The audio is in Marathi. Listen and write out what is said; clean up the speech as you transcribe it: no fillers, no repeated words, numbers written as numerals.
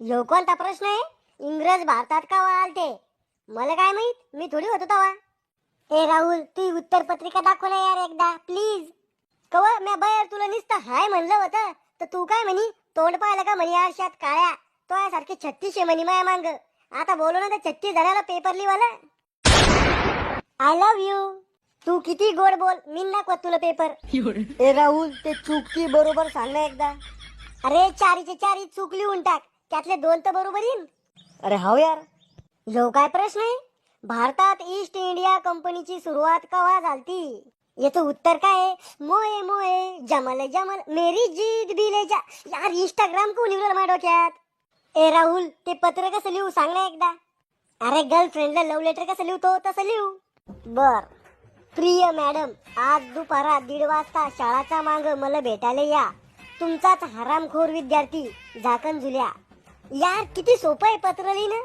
ह्यो कोणता प्रश्न आहे? इंग्रज भारतात का आलते? मला काय माहित, मी थोडी होतो तवा. ए राहुल, ती उत्तर पत्रिका दाखव ना यार एकदा प्लीज. कव मी बाहेर तुला नुसतं हाय म्हणलं होतं तर तू काय म्हणी? तोंड पाहिलं का म्हणी आरशात काळ्या? तो यासारखे 36 म्हणी माया मांग. आता बोलू ना तर 36 जणाला पेपर लिवाला. I love you. तू किती गोड बोल, मी नको तुला पेपर. ए राहुल, ते चुकी बरोबर सांग ना एकदा. अरे चारीचे चारी चूक लिहून टाक, त्यातले 2 तर बरोबर येईन. अरे हो यार. जो काय प्रश्न आहे? भारतात ईस्ट इंडिया कंपनीची सुरुवात केव्हा झालती? याचं उत्तर काय आहे? मोये मोये जमल जमल मेरी जीत भी ले जा. यार इंस्टाग्राम को लिहिलं माझ्या डोक्यात. ए राहुल, ते पत्र कसं लिहू सांग ना एकदा. अरे गर्लफ्रेंडला लव्ह लेटर कसं लिहतो तसं लिहू. बर. प्रिय मॅडम, आज दुपारा 1:30 वाजता शाळाच्या माग मला भेटायला या. तुमचाच हरामखोर विद्यार्थी झाकण झुल्या. यार किती सोपं आहे पत्र लिहिणं.